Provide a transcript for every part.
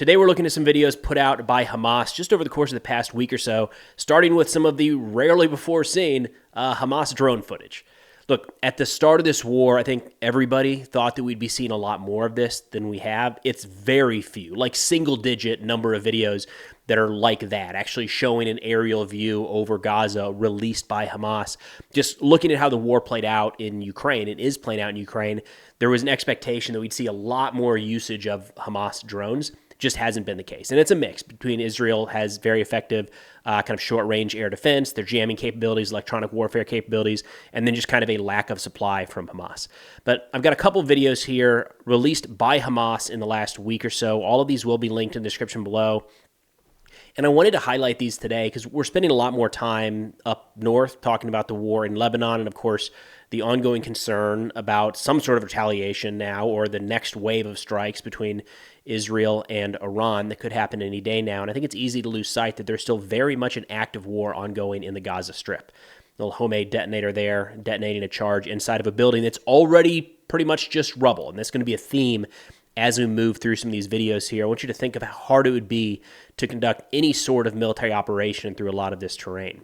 Today we're looking at some videos put out by Hamas just over the course of the past week or so, starting with some of the rarely before seen Hamas drone footage. Look, at the start of this war, I think everybody thought that we'd be seeing a lot more of this than we have. It's very few, like single-digit number of videos that are like that, actually showing an aerial view over Gaza released by Hamas. Just looking at how the war played out in Ukraine, it is playing out in Ukraine, there was an expectation that we'd see a lot more usage of Hamas drones. Just hasn't been the case. And it's a mix between Israel has very effective kind of short-range air defense, their jamming capabilities, electronic warfare capabilities, and then just kind of a lack of supply from Hamas. But I've got a couple videos here released by Hamas in the last week or so. All of these will be linked in the description below. And I wanted to highlight these today because we're spending a lot more time up north talking about the war in Lebanon and, of course, the ongoing concern about some sort of retaliation now or the next wave of strikes between Israel and Iran that could happen any day now. And I think it's easy to lose sight that there's still very much an active war ongoing in the Gaza Strip. A little homemade detonator there, detonating a charge inside of a building that's already pretty much just rubble. And that's going to be a theme as we move through some of these videos here. I want you to think of how hard it would be to conduct any sort of military operation through a lot of this terrain.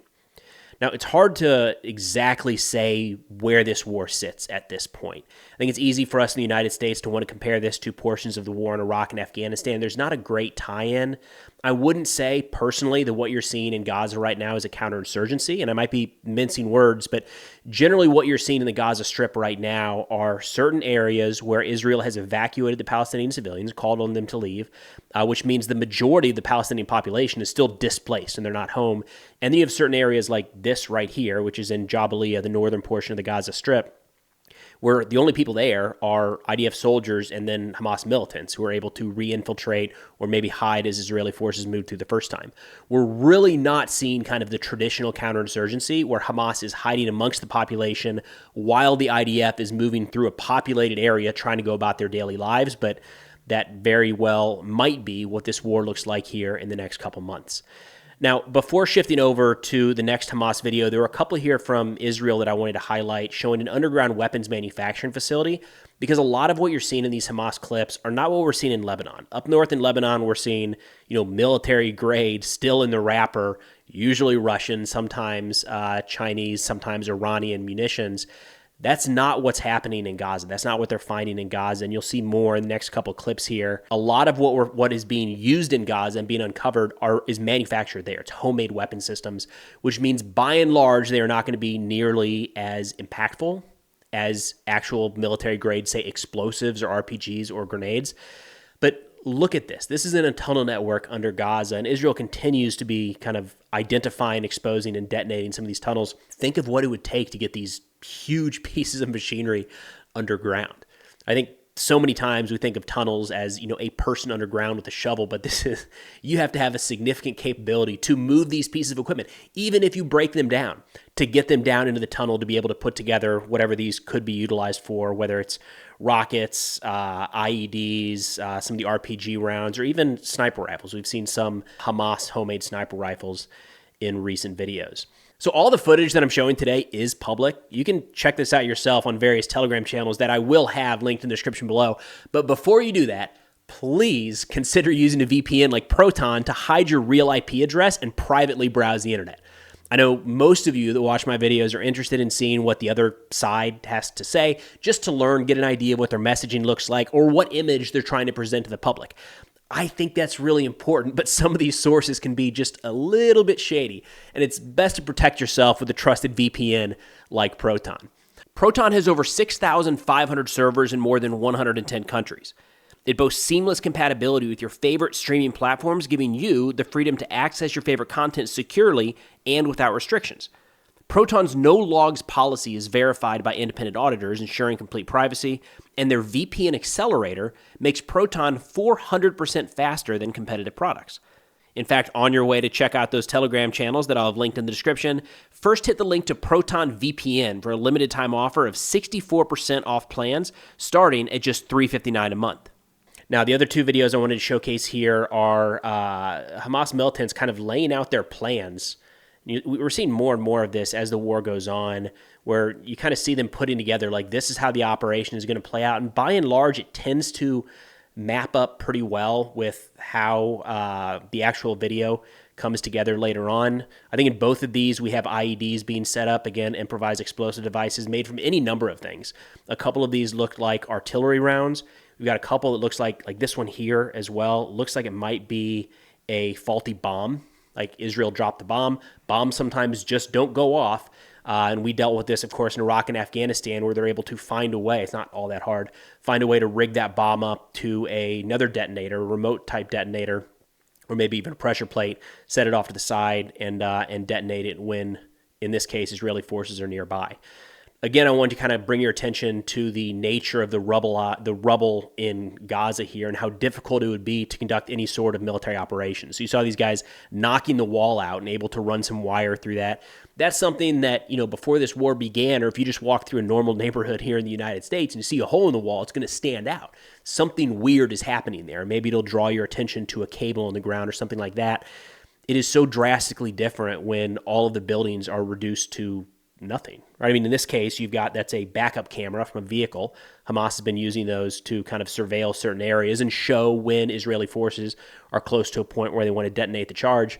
Now, it's hard to exactly say where this war sits at this point. I think it's easy for us in the United States to want to compare this to portions of the war in Iraq and Afghanistan. There's not a great tie-in. I wouldn't say personally that what you're seeing in Gaza right now is a counterinsurgency, and I might be mincing words, but generally what you're seeing in the Gaza Strip right now are certain areas where Israel has evacuated the Palestinian civilians, called on them to leave, which means the majority of the Palestinian population is still displaced and they're not home. And then you have certain areas like this right here, which is in Jabalia, the northern portion of the Gaza Strip, where the only people there are IDF soldiers and then Hamas militants who are able to re-infiltrate or maybe hide as Israeli forces moved through the first time. We're really not seeing kind of the traditional counterinsurgency where Hamas is hiding amongst the population while the IDF is moving through a populated area trying to go about their daily lives, but that very well might be what this war looks like here in the next couple months. Now, before shifting over to the next Hamas video, there were a couple here from Israel that I wanted to highlight showing an underground weapons manufacturing facility because a lot of what you're seeing in these Hamas clips are not what we're seeing in Lebanon. Up north in Lebanon, we're seeing, military grade still in the wrapper, usually Russian, sometimes Chinese, sometimes Iranian munitions. That's not what's happening in Gaza. That's not what they're finding in Gaza, and you'll see more in the next couple clips here. A lot of what is being used in Gaza and being uncovered is manufactured there. It's homemade weapon systems, which means by and large they are not going to be nearly as impactful as actual military-grade, say, explosives or RPGs or grenades. But look at this. This is in a tunnel network under Gaza, and Israel continues to be kind of identifying, exposing, and detonating some of these tunnels. Think of what it would take to get these huge pieces of machinery underground. I think so many times we think of tunnels as, a person underground with a shovel, but you have to have a significant capability to move these pieces of equipment, even if you break them down, to get them down into the tunnel to be able to put together whatever these could be utilized for, whether it's rockets, IEDs, some of the RPG rounds, or even sniper rifles. We've seen some Hamas homemade sniper rifles in recent videos. So all the footage that I'm showing today is public. You can check this out yourself on various Telegram channels that I will have linked in the description below. But before you do that, please consider using a VPN like Proton to hide your real IP address and privately browse the internet. I know most of you that watch my videos are interested in seeing what the other side has to say, just to learn, get an idea of what their messaging looks like or what image they're trying to present to the public. I think that's really important, but some of these sources can be just a little bit shady, and it's best to protect yourself with a trusted VPN like Proton. Proton has over 6,500 servers in more than 110 countries. It boasts seamless compatibility with your favorite streaming platforms, giving you the freedom to access your favorite content securely and without restrictions. Proton's no logs policy is verified by independent auditors, ensuring complete privacy, and their VPN accelerator makes Proton 400% faster than competitive products. In fact, on your way to check out those Telegram channels that I'll have linked in the description, first hit the link to Proton VPN for a limited time offer of 64% off plans starting at just $359 a month. Now, the other two videos I wanted to showcase here are Hamas militants kind of laying out their plans. We're seeing more and more of this as the war goes on, where you kind of see them putting together, like, this is how the operation is going to play out. And by and large, it tends to map up pretty well with how the actual video comes together later on. I think in both of these, we have IEDs being set up. Again, improvised explosive devices made from any number of things. A couple of these looked like artillery rounds. We've got a couple that looks like this one here as well. Looks like it might be a faulty bomb, like Israel dropped the bomb. Bombs sometimes just don't go off. And we dealt with this, of course, in Iraq and Afghanistan, where they're able to find a way, it's not all that hard, find a way to rig that bomb up to another detonator, a remote type detonator, or maybe even a pressure plate, set it off to the side and detonate it when, in this case, Israeli forces are nearby. Again, I want to kind of bring your attention to the nature of the rubble in Gaza here and how difficult it would be to conduct any sort of military operation. So you saw these guys knocking the wall out and able to run some wire through that. That's something that, before this war began, or if you just walk through a normal neighborhood here in the United States and you see a hole in the wall, it's going to stand out. Something weird is happening there. Maybe it'll draw your attention to a cable on the ground or something like that. It is so drastically different when all of the buildings are reduced to nothing, right? I mean, in this case, that's a backup camera from a vehicle. Hamas has been using those to kind of surveil certain areas and show when Israeli forces are close to a point where they want to detonate the charge.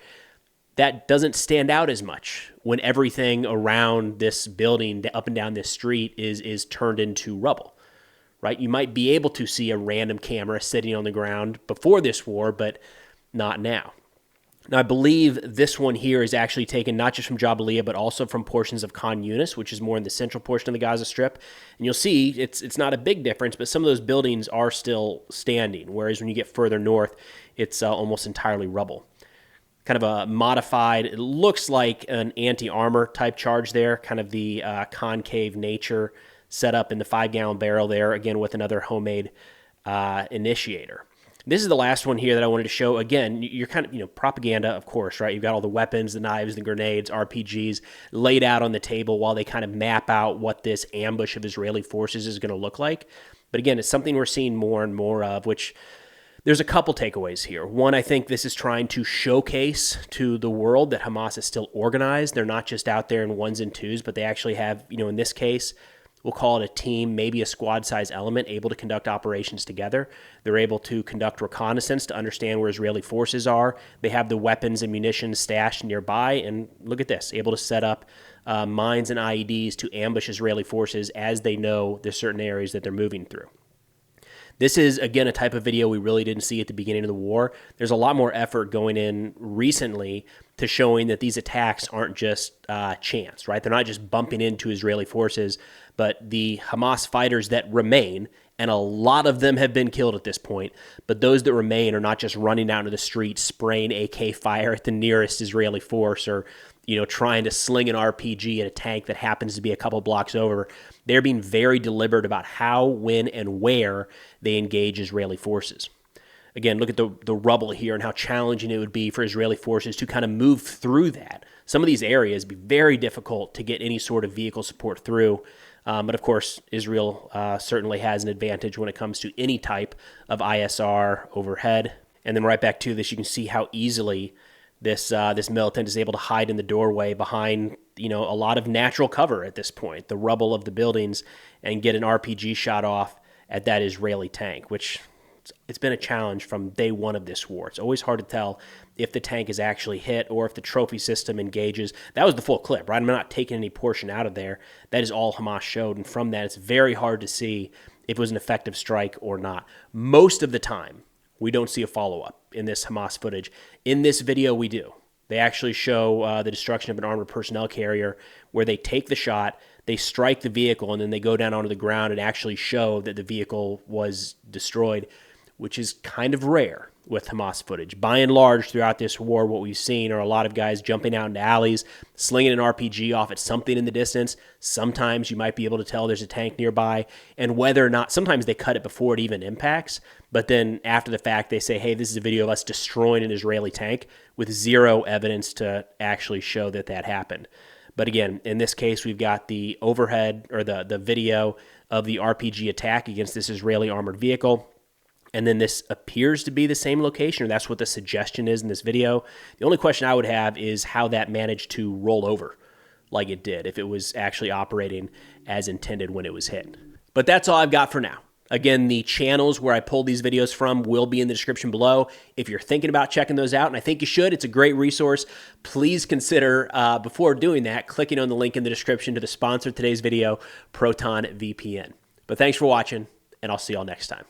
That doesn't stand out as much when everything around this building, up and down this street, is turned into rubble, right? You might be able to see a random camera sitting on the ground before this war, but not now. Now, I believe this one here is actually taken not just from Jabalia, but also from portions of Khan Yunis, which is more in the central portion of the Gaza Strip. And you'll see it's not a big difference, but some of those buildings are still standing, whereas when you get further north, it's almost entirely rubble. Kind of a modified, it looks like an anti-armor type charge there, kind of the concave nature set up in the 5-gallon barrel there, again with another homemade initiator. This is the last one here that I wanted to show. Again, you're kind of, propaganda, of course, right? You've got all the weapons, the knives, the grenades, RPGs laid out on the table while they kind of map out what this ambush of Israeli forces is going to look like. But again, it's something we're seeing more and more of, which there's a couple takeaways here. One, I think this is trying to showcase to the world that Hamas is still organized. They're not just out there in ones and twos, but they actually have, in this case, we'll call it a team, maybe a squad-size element, able to conduct operations together. They're able to conduct reconnaissance to understand where Israeli forces are. They have the weapons and munitions stashed nearby. And look at this, able to set up mines and IEDs to ambush Israeli forces as they know there's certain areas that they're moving through. This is, again, a type of video we really didn't see at the beginning of the war. There's a lot more effort going in recently to showing that these attacks aren't just chance, right? They're not just bumping into Israeli forces, but the Hamas fighters that remain, and a lot of them have been killed at this point, but those that remain are not just running out into the street, spraying AK fire at the nearest Israeli force or, trying to sling an RPG at a tank that happens to be a couple blocks over. They're being very deliberate about how, when, and where they engage Israeli forces. Again, look at the rubble here and how challenging it would be for Israeli forces to kind of move through that. Some of these areas would be very difficult to get any sort of vehicle support through. But of course, Israel certainly has an advantage when it comes to any type of ISR overhead. And then right back to this, you can see how easily this militant is able to hide in the doorway behind a lot of natural cover at this point, the rubble of the buildings, and get an RPG shot off at that Israeli tank, which it's been a challenge from day one of this war. It's always hard to tell if the tank is actually hit or if the trophy system engages. That was the full clip, right? I'm not taking any portion out of there. That is all Hamas showed, and from that, it's very hard to see if it was an effective strike or not. Most of the time, we don't see a follow-up in this Hamas footage. In this video, we do. They actually show the destruction of an armored personnel carrier where they take the shot, they strike the vehicle, and then they go down onto the ground and actually show that the vehicle was destroyed, which is kind of rare with Hamas footage. By and large, throughout this war, what we've seen are a lot of guys jumping out into alleys, slinging an RPG off at something in the distance. Sometimes you might be able to tell there's a tank nearby, and whether or not, sometimes they cut it before it even impacts, but then after the fact, they say, hey, this is a video of us destroying an Israeli tank with zero evidence to actually show that that happened. But again, in this case, we've got the overhead, or the video of the RPG attack against this Israeli armored vehicle. And then this appears to be the same location, or that's what the suggestion is in this video. The only question I would have is how that managed to roll over like it did, if it was actually operating as intended when it was hit. But that's all I've got for now. Again, the channels where I pulled these videos from will be in the description below. If you're thinking about checking those out, and I think you should, it's a great resource, please consider, before doing that, clicking on the link in the description to the sponsor of today's video, Proton VPN. But thanks for watching, and I'll see y'all next time.